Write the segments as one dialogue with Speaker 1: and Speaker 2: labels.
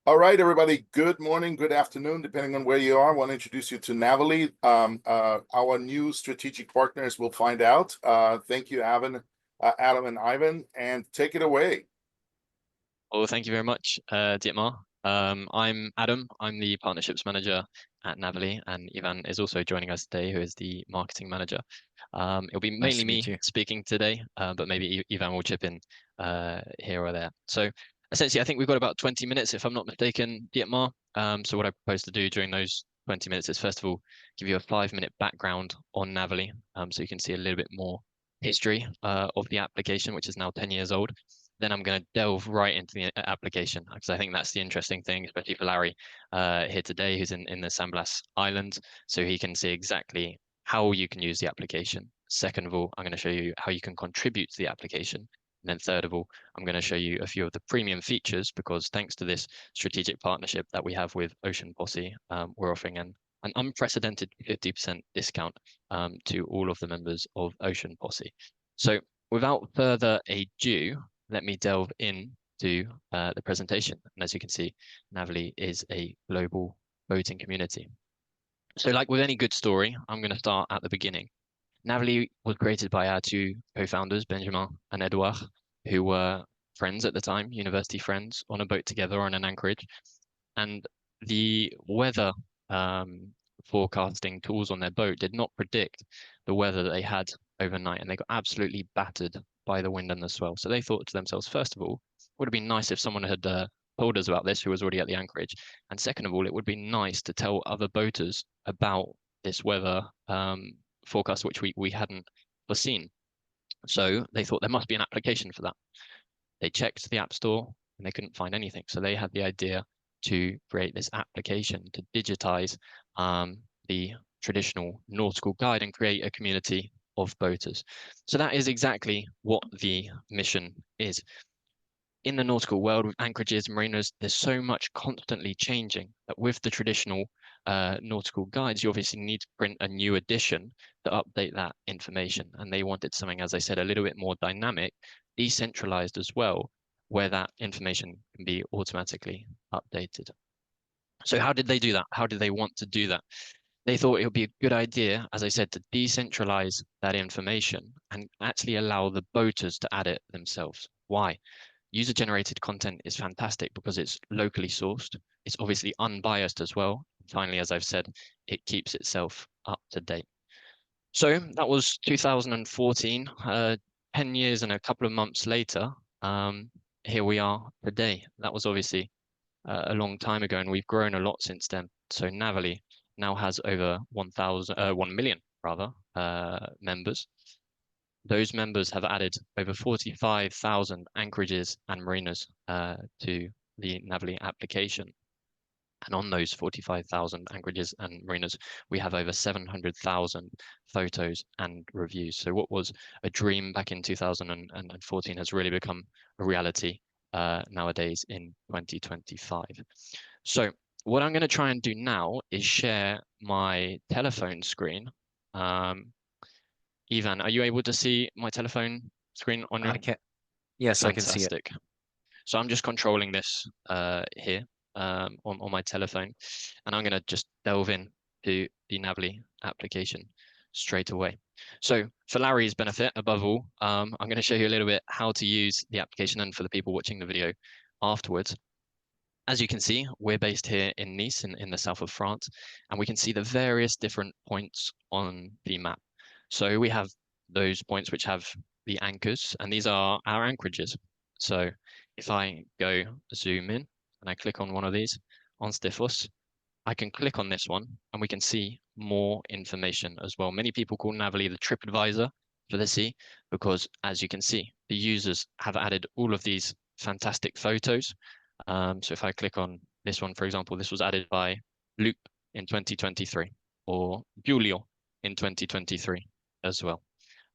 Speaker 1: All right, everybody. Good morning, good afternoon, depending on where you are. I want to introduce you to Navily, our new strategic partners. We'll find out. Thank you, Adam and Ivan, and take it away.
Speaker 2: Well, thank you very much, Dietmar. I'm Adam. I'm the partnerships manager at Navily, and Ivan is also joining us today, who is the marketing manager. It'll be
Speaker 3: Nice
Speaker 2: mainly
Speaker 3: to meet
Speaker 2: me
Speaker 3: you.
Speaker 2: speaking today, but maybe Ivan will chip in here or there. So essentially, I think we've got about 20 minutes, if I'm not mistaken, Dietmar. So what I propose to do during those 20 minutes is, first of all, give you a 5-minute background on Navily, so you can see a little bit more history of the application, which is now 10 years old. Then I'm going to delve right into the application because I think that's the interesting thing, especially for Larry here today, who's in the San Blas Island, so he can see exactly how you can use the application. Second of all, I'm going to show you how you can contribute to the application. And then third of all, I'm going to show you a few of the premium features because thanks to this strategic partnership that we have with Ocean Posse, we're offering an unprecedented 50% discount to all of the members of Ocean Posse. So without further ado, let me delve into the presentation. And as you can see, Navily is a global voting community. So like with any good story, I'm going to start at the beginning. Navily was created by our two co-founders, Benjamin and Edouard, who were friends at the time, university friends, on a boat together on an anchorage. And the weather forecasting tools on their boat did not predict the weather that they had overnight, and they got absolutely battered by the wind and the swell. So they thought to themselves, first of all, it would have been nice if someone had told us about this who was already at the anchorage. And second of all, it would be nice to tell other boaters about this weather forecast, which we hadn't foreseen. So they thought there must be an application for that. They checked the App Store and they couldn't find anything. So they had the idea to create this application to digitize the traditional nautical guide and create a community of boaters. So that is exactly what the mission is. In the nautical world with anchorages, marinas, there's so much constantly changing that with the traditional nautical guides, you obviously need to print a new edition to update that information. And they wanted something, as I said, a little bit more dynamic, decentralized as well, where that information can be automatically updated. So how did they do that? How did they want to do that? They thought it would be a good idea, as I said, to decentralize that information and actually allow the boaters to add it themselves. Why? User-generated content is fantastic because it's locally sourced. It's obviously unbiased as well. Finally, as I've said, it keeps itself up to date. So that was 2014, 10 years and a couple of months later. Here we are today. That was obviously a long time ago, and we've grown a lot since then. So Navily now has over 1 million rather members. Those members have added over 45,000 anchorages and marinas to the Navily application. And on those 45,000 anchorages and marinas, we have over 700,000 photos and reviews. So what was a dream back in 2014 has really become a reality nowadays in 2025. So what I'm going to try and do now is share my telephone screen. Ivan, are you able to see my telephone screen on your?
Speaker 3: I can, yes, I can see it.
Speaker 2: Fantastic. So I'm just controlling this here on my telephone, and I'm going to just delve in to the Navily application straight away. So for Larry's benefit, above all, I'm going to show you a little bit how to use the application, and for the people watching the video afterwards. As you can see, we're based here in Nice in the south of France, and we can see the various different points on the map. So we have those points which have the anchors, and these are our anchorages. So if I go zoom in and I click on one of these, on Stifos, I can click on this one and we can see more information as well. Many people call Navily the TripAdvisor for the sea because, as you can see, the users have added all of these fantastic photos. So if I click on this one, for example, this was added by Luke in 2023 or Giulio in 2023 as well.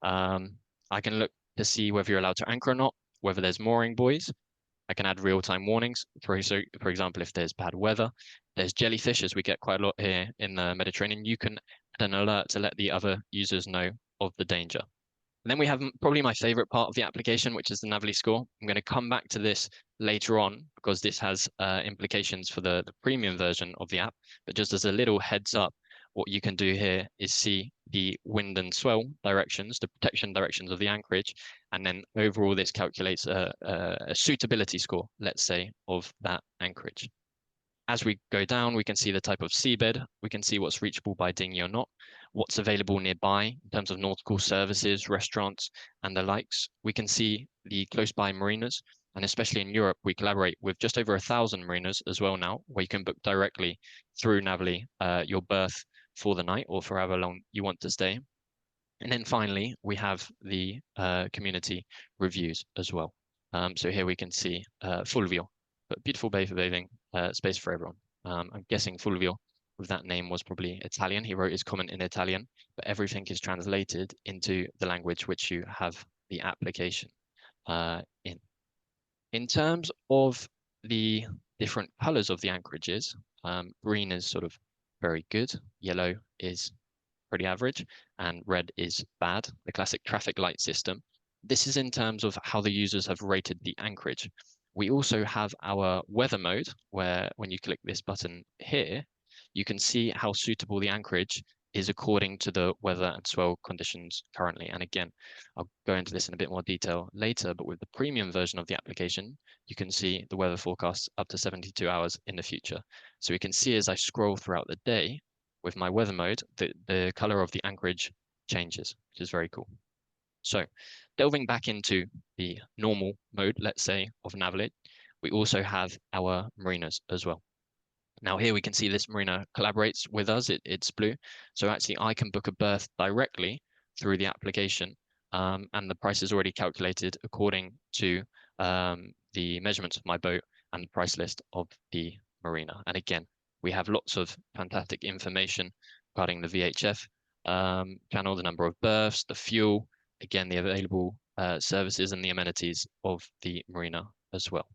Speaker 2: I can look to see whether you're allowed to anchor or not, whether there's mooring buoys. I can add real-time warnings. For example, if there's bad weather, there's jellyfish, as we get quite a lot here in the Mediterranean, you can add an alert to let the other users know of the danger. And then we have probably my favorite part of the application, which is the Navily score. I'm going to come back to this later on because this has implications for the premium version of the app. But just as a little heads up, what you can do here is see the wind and swell directions, the protection directions of the anchorage, and then overall this calculates a suitability score, let's say, of that anchorage. As we go down, we can see the type of seabed. We can see what's reachable by dinghy or not, what's available nearby in terms of nautical services, restaurants, and the likes. We can see the close by marinas, and especially in Europe, we collaborate with just over 1,000 marinas as well now, where you can book directly through Navily your berth for the night or for however long you want to stay. And then finally, we have the community reviews as well. So here we can see Fulvio, but beautiful bay for bathing, space for everyone. I'm guessing Fulvio with that name was probably Italian. He wrote his comment in Italian, but everything is translated into the language which you have the application in. In terms of the different colors of the anchorages, green is sort of very good, yellow is pretty average, and red is bad, the classic traffic light system. This is in terms of how the users have rated the anchorage. We also have our weather mode, where when you click this button here, you can see how suitable the anchorage is according to the weather and swell conditions currently. And again, I'll go into this in a bit more detail later, but with the premium version of the application, you can see the weather forecasts up to 72 hours in the future. So we can see as I scroll throughout the day, with my weather mode, the color of the anchorage changes, which is very cool. So delving back into the normal mode, let's say, of Navily, we also have our marinas as well. Now here we can see this marina collaborates with us, it's blue. So actually I can book a berth directly through the application, and the price is already calculated according to the measurements of my boat and the price list of the marina. And again, we have lots of fantastic information regarding the VHF channel, the number of berths, the fuel, again, the available services and the amenities of the marina as well.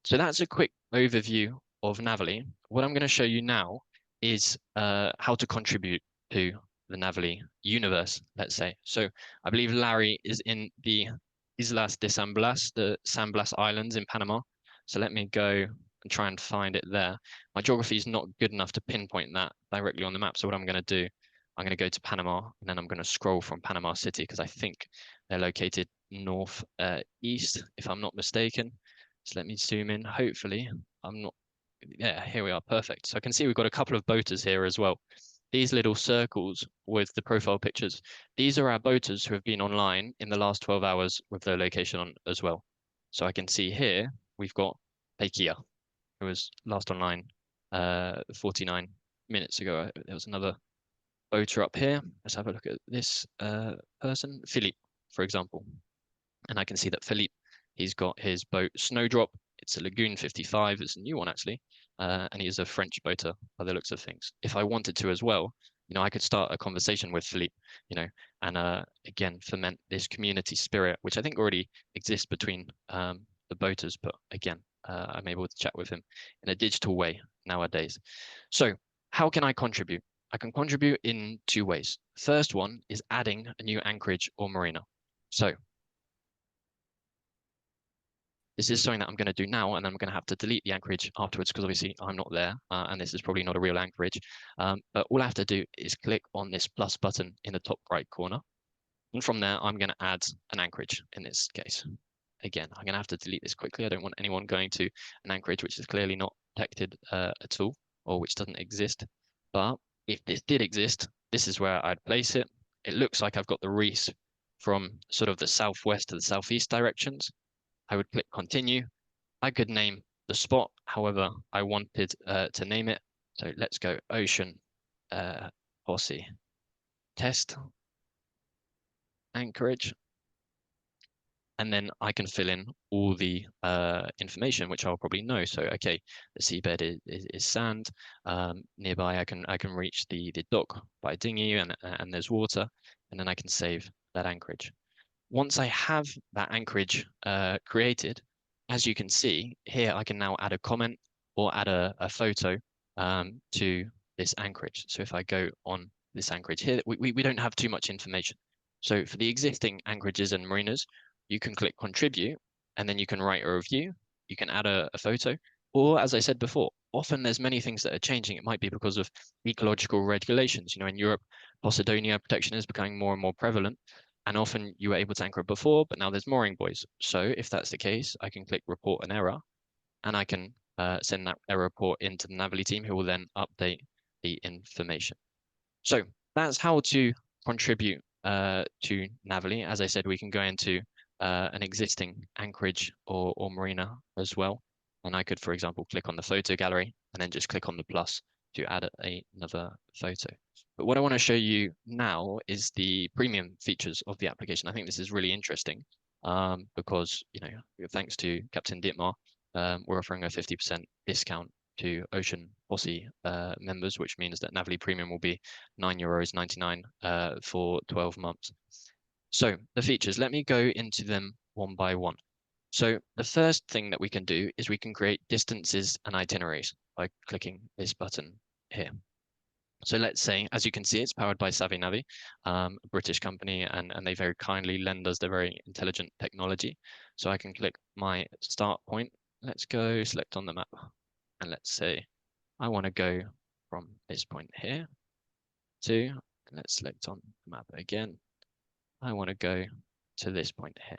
Speaker 2: So that's a quick overview of Navily. What I'm going to show you now is how to contribute to the Navily universe, let's say. So I believe Larry is in the Islas de San Blas, the San Blas Islands in Panama. So let me go and try and find it there. My geography is not good enough to pinpoint that directly on the map. So what I'm going to do, I'm going to go to Panama, and then I'm going to scroll from Panama City because I think they're located north east, if I'm not mistaken. So let me zoom in. Hopefully, I'm not. Yeah, here we are. Perfect. So I can see we've got a couple of boaters here as well. These little circles with the profile pictures, these are our boaters who have been online in the last 12 hours with their location on as well. So I can see here we've got Pekia, who was last online 49 minutes ago. There was another boater up here. Let's have a look at this person, Philippe, for example. And I can see that Philippe, he's got his boat Snowdrop. It's a Lagoon 55. It's a new one, actually. And he's a French boater by the looks of things. If I wanted to as well, I could start a conversation with Philippe, and again, foment this community spirit, which I think already exists between the boaters. But again, I'm able to chat with him in a digital way nowadays. So how can I contribute? I can contribute in two ways. First one is adding a new anchorage or marina. So this is something that I'm going to do now, and then I'm going to have to delete the anchorage afterwards because obviously I'm not there, and this is probably not a real anchorage. But all I have to do is click on this plus button in the top right corner. And from there, I'm going to add an anchorage in this case. Again, I'm going to have to delete this quickly. I don't want anyone going to an anchorage which is clearly not detected at all, or which doesn't exist. But if this did exist, this is where I'd place it. It looks like I've got the reefs from sort of the southwest to the southeast directions. I would click continue. I could name the spot however I wanted to name it. So let's go Ocean Posse Test Anchorage. And then I can fill in all the information, which I'll probably know. So, okay, the seabed is sand. Nearby, I can reach the dock by dinghy, and there's water. And then I can save that anchorage. Once I have that anchorage created, as you can see here, I can now add a comment or add a photo to this anchorage. So if I go on this anchorage here, we don't have too much information. So for the existing anchorages and marinas, you can click contribute, and then you can write a review. You can add a photo, or as I said before, often there's many things that are changing. It might be because of ecological regulations. You know, in Europe, Posidonia protection is becoming more and more prevalent. And often you were able to anchor it before, but now there's mooring buoys. So if that's the case, I can click report an error, and I can send that error report into the Navily team, who will then update the information. So that's how to contribute to Navily. As I said, we can go into an existing anchorage or marina as well. And I could, for example, click on the photo gallery and then just click on the plus to add another photo. But what I want to show you now is the premium features of the application. I think this is really interesting because, you know, thanks to Captain Dietmar, we're offering a 50% discount to Ocean Posse members, which means that Navily Premium will be €9.99 for 12 months. So the features, let me go into them one by one. So the first thing that we can do is we can create distances and itineraries by clicking this button here. So let's say, as you can see, it's powered by Savvy Navi, a British company, and they very kindly lend us their very intelligent technology. So I can click my start point. Let's go select on the map. And let's say I want to go from this point here to, let's select on the map again. I want to go to this point here.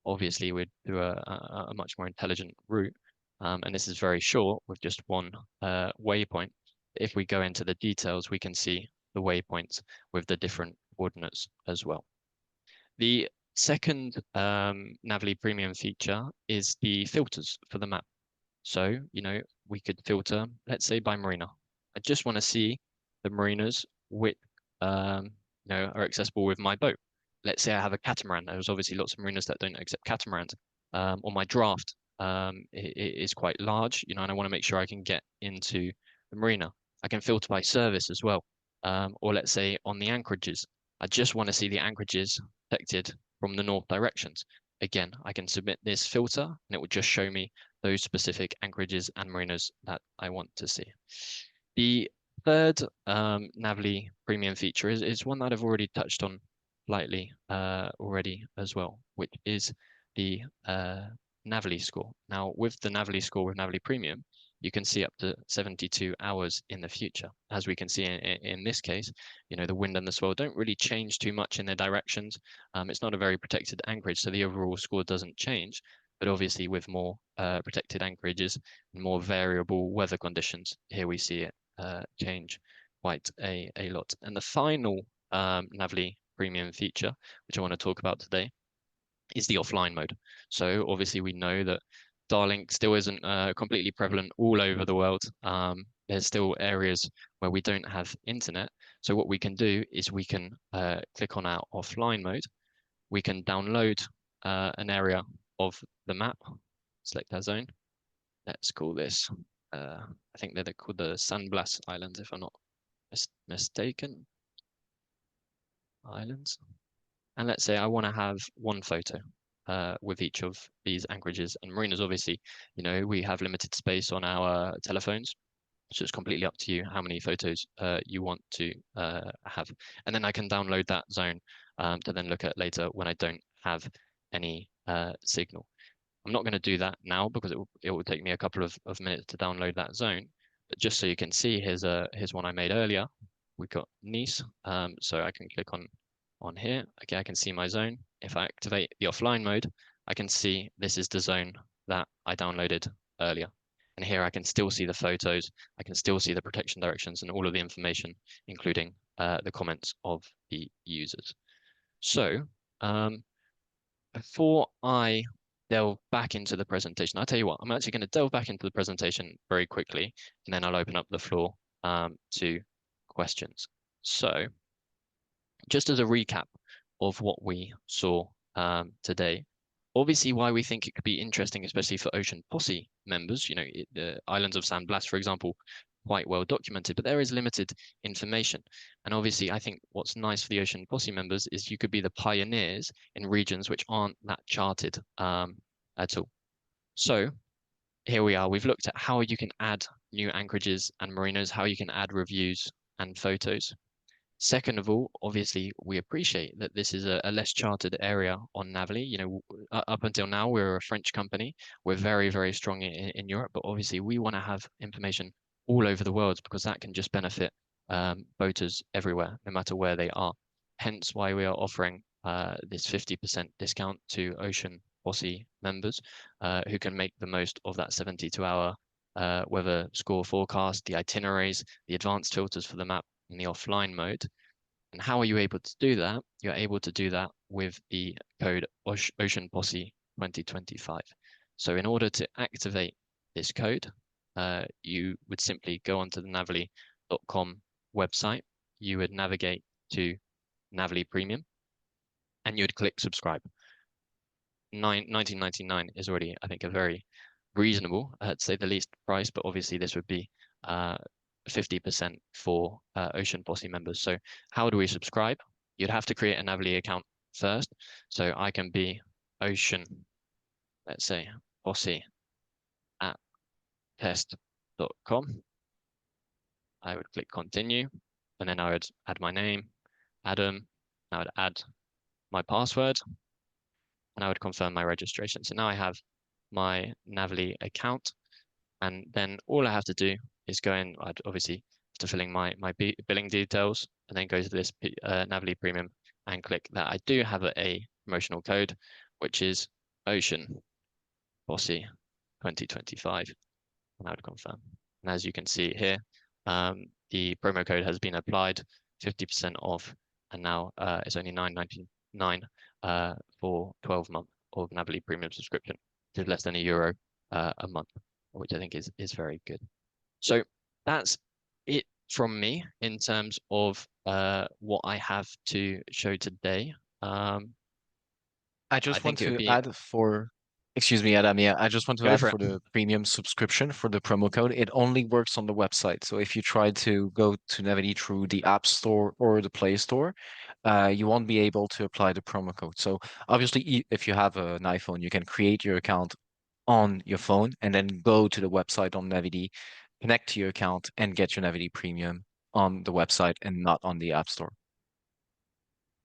Speaker 2: Obviously, we'd do a much more intelligent route. And this is very short with just one waypoint. If we go into the details, we can see the waypoints with the different coordinates as well. The second Navily Premium feature is the filters for the map. So, you know, we could filter, let's say by marina. I just want to see the marinas which, you know, are accessible with my boat. Let's say I have a catamaran. There's obviously lots of marinas that don't accept catamarans. Or my draft is quite large, you know, and I want to make sure I can get into the marina. I can filter by service as well. Or let's say on the anchorages, I just want to see the anchorages protected from the north directions. Again, I can submit this filter and it will just show me those specific anchorages and marinas that I want to see. The third Navily premium feature is one that I've already touched on lightly already as well, which is the Navily score. Now, with the Navily score with Navily Premium, you can see up to 72 hours in the future. As we can see in this case, you know, the wind and the swell don't really change too much in their directions. It's not a very protected anchorage, so the overall score doesn't change. But obviously with more protected anchorages and more variable weather conditions, here we see it change quite a lot. And the final Navily premium feature, which I want to talk about today, is the offline mode. So obviously we know that Starlink still isn't completely prevalent all over the world. There's still areas where we don't have internet. So what we can do is we can click on our offline mode. We can download an area of the map, select our zone. Let's call this, I think they're called the San Blas Islands, if I'm not mistaken. Islands. And let's say I want to have one photo with each of these anchorages and marinas. Obviously, you know, we have limited space on our telephones, so it's completely up to you how many photos you want to have. And then I can download that zone to then look at later when I don't have any signal. I'm not going to do that now because it will take me a couple of minutes to download that zone. But just so you can see, here's one I made earlier. We've got Nice, so I can click on here. Okay, I can see my zone. If I activate the offline mode, I can see this is the zone that I downloaded earlier. And here I can still see the photos. I can still see the protection directions and all of the information, including the comments of the users. So before I delve back into the presentation, I'll tell you what, I'm actually going to delve back into the presentation very quickly, and then I'll open up the floor to questions. So just as a recap of what we saw today, obviously why we think it could be interesting, especially for Ocean Posse members, you know, the islands of San Blas, for example, quite well documented, but there is limited information. And obviously, I think what's nice for the Ocean Posse members is you could be the pioneers in regions which aren't that charted at all. So here we are. We've looked at how you can add new anchorages and marinas, how you can add reviews and photos. Second of all, obviously, we appreciate that this is a less charted area on Navily. You know, up until now, we're a French company. We're very, very strong in Europe, but obviously, we want to have information all over the world because that can just benefit boaters everywhere, no matter where they are. Hence why we are offering this 50% discount to Ocean Posse members who can make the most of that 72-hour weather score forecast, the itineraries, the advanced filters for the map, in the offline mode. And how are you able to do that? You're able to do that with the code Ocean Posse 2025. So in order to activate this code, you would simply go onto the navily.com website. You would navigate to Navily Premium and you would click subscribe. 19.99 is already, I think, a very reasonable, to say the least, price, but obviously this would be 50% for Ocean Posse members. So how do we subscribe? You'd have to create a Navily account first. So I can be Ocean, let's say, Posse at test.com. I would click continue, and then I would add my name, Adam. I would add my password, and I would confirm my registration. So now I have my Navily account, and then all I have to do is go in. I'd obviously to filling my billing details, and then go to this Navily Premium and click that I do have a promotional code, which is Ocean Posse 2025, and I would confirm. And as you can see here, the promo code has been applied, 50% off, and now it's only $9.99 for 12 months of Navily Premium subscription, which is less than €1 a month, which I think is very good. So that's it from me in terms of what I have to show today.
Speaker 3: I just
Speaker 2: I
Speaker 3: want
Speaker 2: think it would
Speaker 3: to
Speaker 2: be
Speaker 3: add for, excuse me, Adam. Yeah, I just want to
Speaker 2: go
Speaker 3: add
Speaker 2: for it.
Speaker 3: for the premium subscription for the promo code. It only works on the website. So if you try to go to Navily through the App Store or the Play Store, you won't be able to apply the promo code. So obviously, if you have an iPhone, you can create your account on your phone and then go to the website on Navily, connect to your account, and get your Navily Premium on the website and not on the App Store.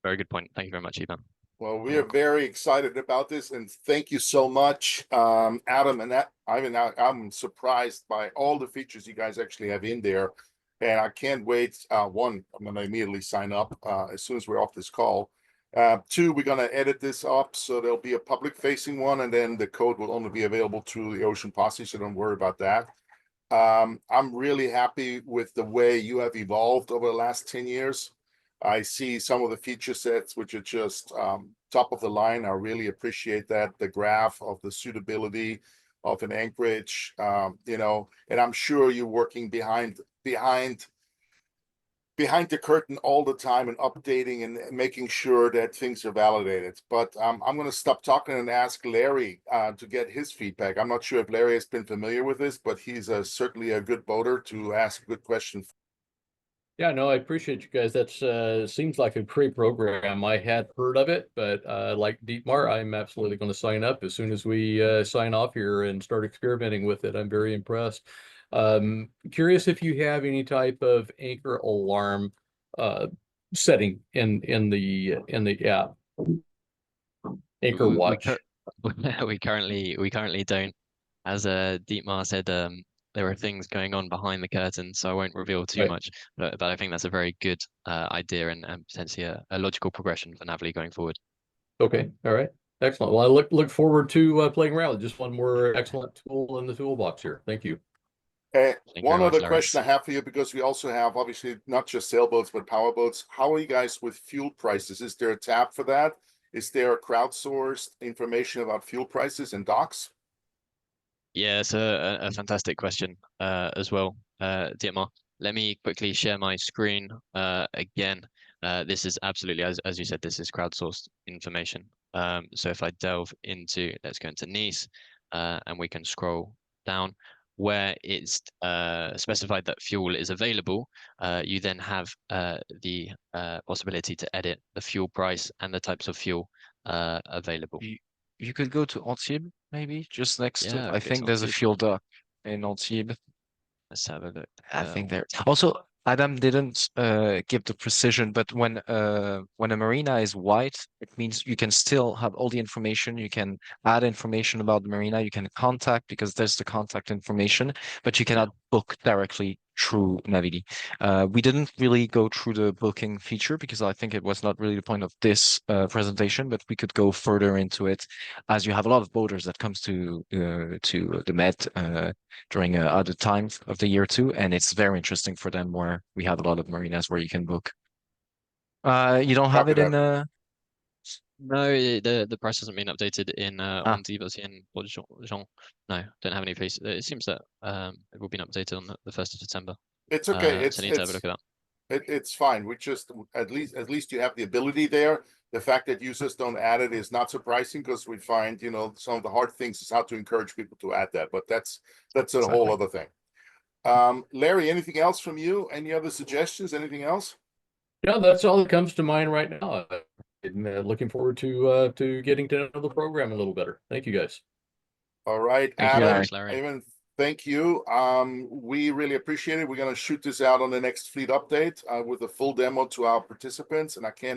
Speaker 2: Very good point. Thank you very much, Ivan.
Speaker 1: Well, we
Speaker 2: You're
Speaker 1: are
Speaker 2: welcome.
Speaker 1: very excited about this, and thank you so much, Adam. And that I'm surprised by all the features you guys actually have in there, and I can't wait. One, I'm going to immediately sign up as soon as we're off this call. Two, we're going to edit this up so there'll be a public-facing one, and then the code will only be available through the Ocean Posse, so don't worry about that. I'm really happy with the way you have evolved over the last 10 years. I see some of the feature sets which are just top of the line. I really appreciate that. The graph of the suitability of an anchorage, and I'm sure you're working behind the curtain all the time and updating and making sure that things are validated. But I'm going to stop talking and ask Larry to get his feedback. I'm not sure if Larry has been familiar with this, but he's certainly a good boater to ask a good question.
Speaker 4: Yeah, no, I appreciate you guys. That's seems like a great program. I had heard of it, but like Dietmar, I'm absolutely going to sign up as soon as we sign off here and start experimenting with it. I'm very impressed. Curious if you have any type of anchor alarm setting in the app. Anchor watch.
Speaker 2: We currently don't. As Dietmar said, there are things going on behind the curtain, so I won't reveal too
Speaker 4: Right.
Speaker 2: much. But I think that's a very good idea and potentially a logical progression for Navily going forward.
Speaker 4: Okay, all right, excellent. Well, I look forward to playing around with just one more excellent tool in the toolbox here. Thank you.
Speaker 2: Thank you
Speaker 1: One
Speaker 2: very much,
Speaker 1: other
Speaker 2: Larry.
Speaker 1: question I have for you, because we also have obviously not just sailboats, but powerboats. How are you guys with fuel prices? Is there a tab for that? Is there a crowdsourced information about fuel prices and docks?
Speaker 2: Yeah, it's a fantastic question as well, Dietmar. Let me quickly share my screen again. This is absolutely, as you said, this is crowdsourced information. So if I delve into, let's go into Nice, and we can scroll down where it's specified that fuel is available. You then have the possibility to edit the fuel price and the types of fuel available.
Speaker 3: You could go to Antibes, maybe just next to.
Speaker 2: Yeah,
Speaker 3: I
Speaker 2: okay,
Speaker 3: think
Speaker 2: so
Speaker 3: there's a
Speaker 2: Antibes.
Speaker 3: fuel dock in Antibes.
Speaker 2: Let's have a look.
Speaker 3: I think there. Also, Adam didn't give the precision, but when a marina is white, it means you can still have all the information. You can add information about the marina. You can contact because there's the contact information, but you cannot book directly through Navily. We didn't really go through the booking feature because I think it was not really the point of this presentation, but we could go further into it as you have a lot of boaters that comes to the Met during other times of the year too, and it's very interesting for them where we have a lot of marinas where you can book. You don't have
Speaker 1: Copy
Speaker 3: it in
Speaker 1: that.
Speaker 2: No, the price hasn't been updated in on Navily or Jean. No, don't have any piece. It seems that it will be updated on the 1st of December.
Speaker 1: It's okay.
Speaker 2: So I need to have a look at that.
Speaker 1: It's fine. We just at least you have the ability there. The fact that users don't add it is not surprising because we find, you know, some of the hard things is how to encourage people to add that, but that's a whole
Speaker 3: Exactly.
Speaker 1: other thing. Larry, anything else from you? Any other suggestions? Anything else?
Speaker 4: Yeah, that's all that comes to mind right now. And looking forward to getting to know the program a little better. Thank you guys.
Speaker 1: All right,
Speaker 2: Thank you
Speaker 1: Adam,
Speaker 2: very much, Larry.
Speaker 1: Ivan, thank you. We really appreciate it. We're going to shoot this out on the next fleet update with a full demo to our participants, and I can't